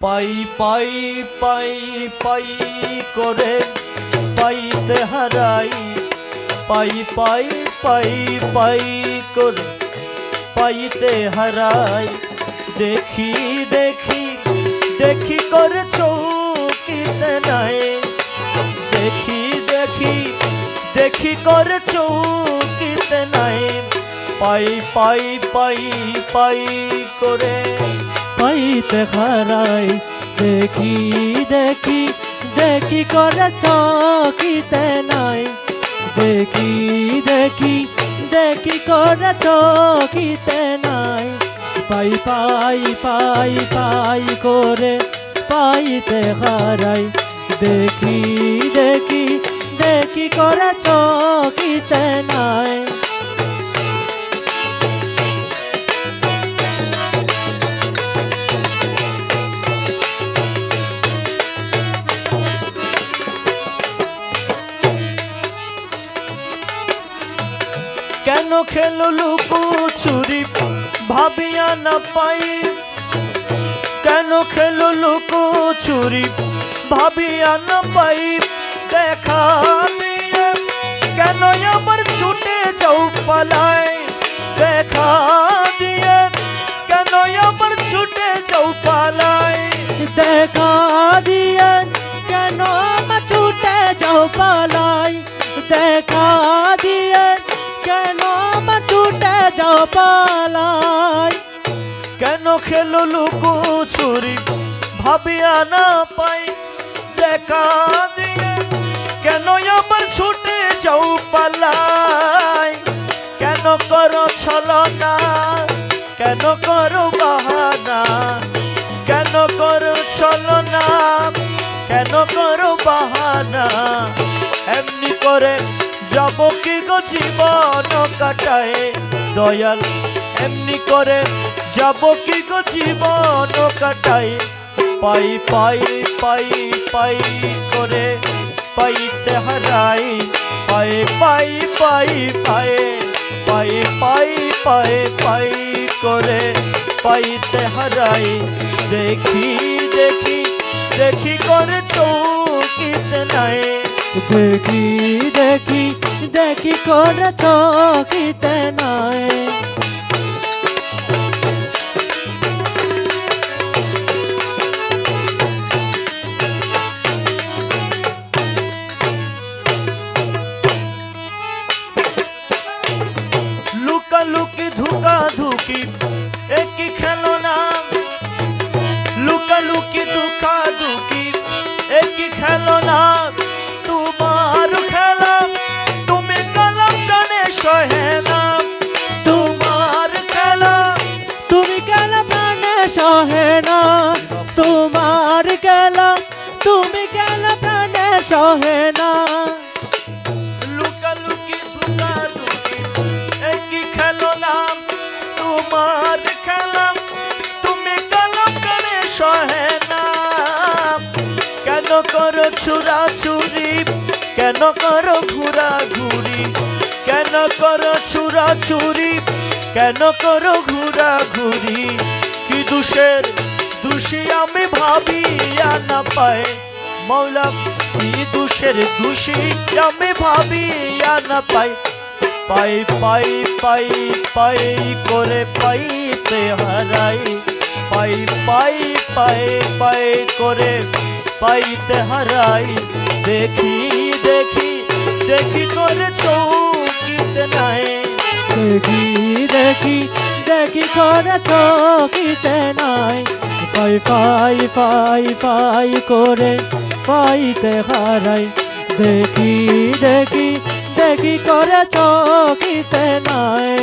পাই পাই পাই পাই করে পাইতে হারাই, পাই পাই পাই পাই করে পাইতে হারাই। দেখি দেখি দেখি করে চৌকিতে নাই, দেখি দেখি দেখি করে চৌকিতে নাই। পাই পাই পাই পাই করে পাইতে হারাই। দেখি দেখি দেখি করে চকিতে নাই, দেখি দেখি দেখি করে চকিতে নাই। পাই পাই পাই পাই করে পাইতে হারাই। দেখি দেখি দেখি করে চকিতে নাই। কেন খেলো লুকোচুরি ভাবিয়া না পাই, কেন খেলো লুকোচুরি ভাবিয়া না পাই। দেখা দিয়ে কেন আবার ছুটে যাও পালাই, দেখা দিয়ে কেন আবার ছুটে যাও পালাই। দেখা দিয়ে কেন আমার ছুটে যাও পালাই, দেখা দিয়ে কেন আমার ছুটে যাও পালাই। কেন খেলো লুকোচুরি ভাবিয়া না পাই, দেখা দিয়ে কেন আবার ছুটে যাও পালাই। কেন করো ছলনা, কেন করো বাহানা, কেন করো ছলনা, কেন করো বাহানা। এমনি করে যাব কি গো জীবন কাটায় দয়াল, এমনি করে যাব কি গো জীবন কাটায়। পাই পাই পাই পাই করে পাইতে হারাই, পাই পাই পাই পাই পাই পাই পাই পাই করে পাইতে হারাই। দেখি দেখি দেখি করে চৌকিতে নাই, দেখি দেখি দেখি করে চকিতে নাই। লুকালুকি ধুকা ধুকি একই খেলো না, লুকালুকি ধুকা ধুকি একই খেলো না। তোমার খেলা তুমি কালাম জানে সহে না, তোমার খেলা তুমি কেন প্রাণে সহে না, তোমার খেলা তুমি কেন প্রাণে সহে না। লুকালুকি ধুকা ধুকি একই খেলো না, তোমার খেলা তুমি কালাম জানে সহে না। কেন করো চুরাচুরি, কেন করো ঘুরা ঘুরি, কেন করো চুরাচুরি, কেন করো ঘুরা ঘুরি। কি দোষের দোষী আমি ভাবিয়া না পাই, মৌলা কি দোষের দোষী আমি ভাবিয়া না পাই। পাই পাই পাই পাই করে পাইতে হারাই, পাই পাই পাই পাই করে পাইতে হারাই। দেখি দেখি দেখি করে চৌকিতে নাই, দেখি দেখি দেখি করে চকিতে নাই। পাই পাই পাই পাই করে পাইতে হারাই। দেখি দেখি দেখি করে চকিতে নাই।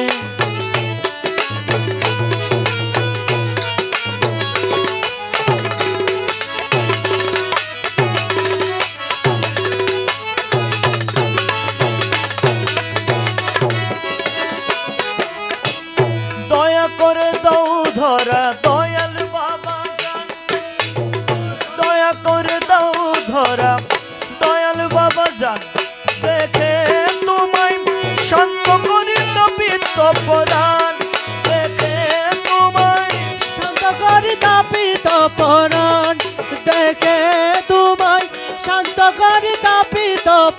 দয়া করে দাও ধরা দয়াল বাবা জান, দয়া করে দাও ধরা দয়াল বাবা জান। দেখে তোমায় শান্ত করি তপিত পরাণ, দেখে তোমায় শান্ত করি তাপিত পরাণ,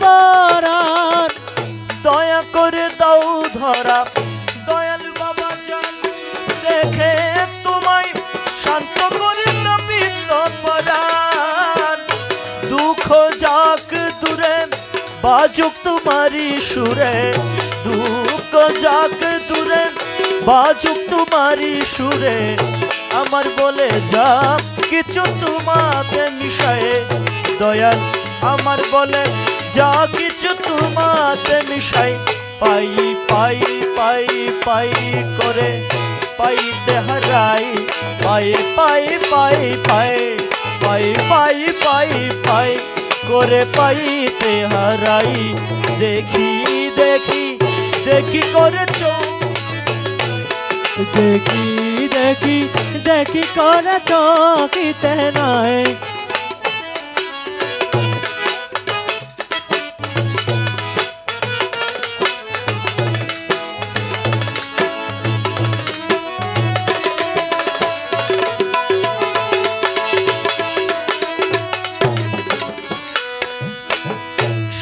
পরাণ দয়া করে দাও ধরা দয়াল বাবা জান দেখে তোমায় শান্ত করে তপিত পরাণ দুঃখ যাক দূরে বাজুক তোমারি সুরে দুঃখ যাক দূরে বাজুক তোমারি সুরে আমার বলে যা কিছু তোমাতে মিশায়ে দয়াল আমার বলে যা কিছু তোমাতে মিশাই পাই পাই পাই পাই করে পাইতে হারাই পাই পাই পাই পাই পাই পাই পাই পাই করে পাইতে হারাই দেখি দেখি দেখি করেছো দেখি দেখি দেখি করে চকিতে নাই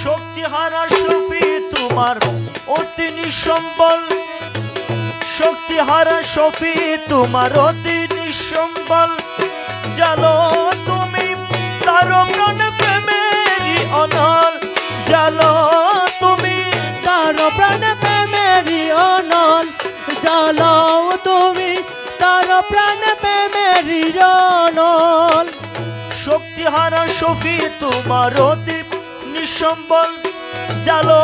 শক্তিহারা শফি তোমার অতি নিঃসম্বল শক্তিহারা শফি তোমার অতি নিঃসম্বল জালো তুমি তার প্রাণ প্রেমেরই অনল জালো তুমি তার প্রাণ প্রেমেরই অনল জ্বালাও তুমি তার প্রাণ প্রেমেরই অনল শক্তিহারা শফি তোমার অতি নিঃসম্বল জালো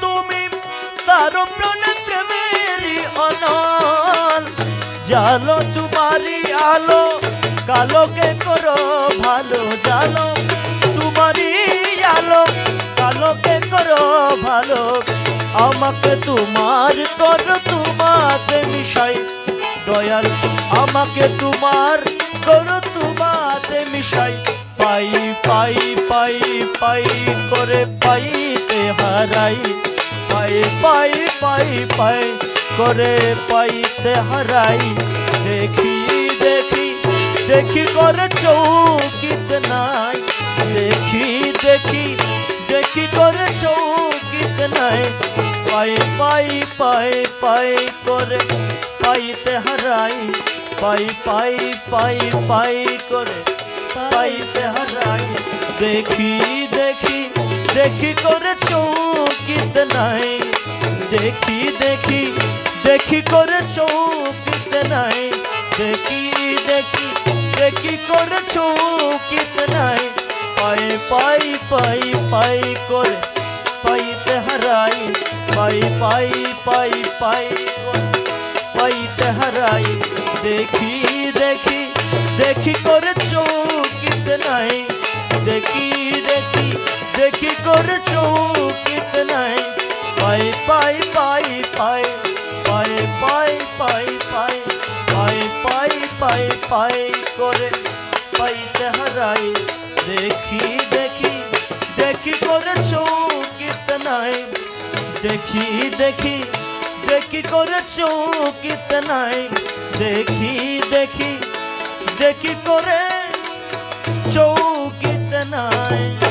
তুমি তার প্রাণ প্রেমেরই অনল জালো তোমারি আলো কালোকে করো ভালো জালো তোমারি আলো কালোকে করো ভালো আমাকে তোমার করো তোমাতে মিশাই দয়াল আমাকে তোমার করো তোমাতে মিশাই পাই পাই পাই পাই করে পাইতে হারাই পাই পাই পাই পাই করে পাইতে হারাই দেখি দেখি দেখি করে চৌকিত নাই দেখি দেখি দেখি করে চৌকিত নাই পাই পাই পাই পাই করে পাইতে হারাই পাই পাই পাই পাই করে পাইতে হারাই দেখি দেখি দেখি করে চৌকিত নাই দেখি দেখি দেখি করে চৌকিত নাই দেখি দেখি দেখি করে চৌকিত নাই পাই পাই পাই পাই করে পাইতে হারাই পাই পাই পাই পাই করে পাইতে হারাই দেখি দেখি দেখি করে চৌকিত নাই দেখি দেখি দেখি করে চৌকিত নাই পাই পাই পাই পাই পাই পাই পাই পাই পাই পাই পাই পাই করে পাইতে হারাই দেখি দেখি দেখি করে চৌকিত নাই দেখি দেখি দেখি করে চৌকিত নাই দেখি দেখি দেখি করে চৌকিত নাই।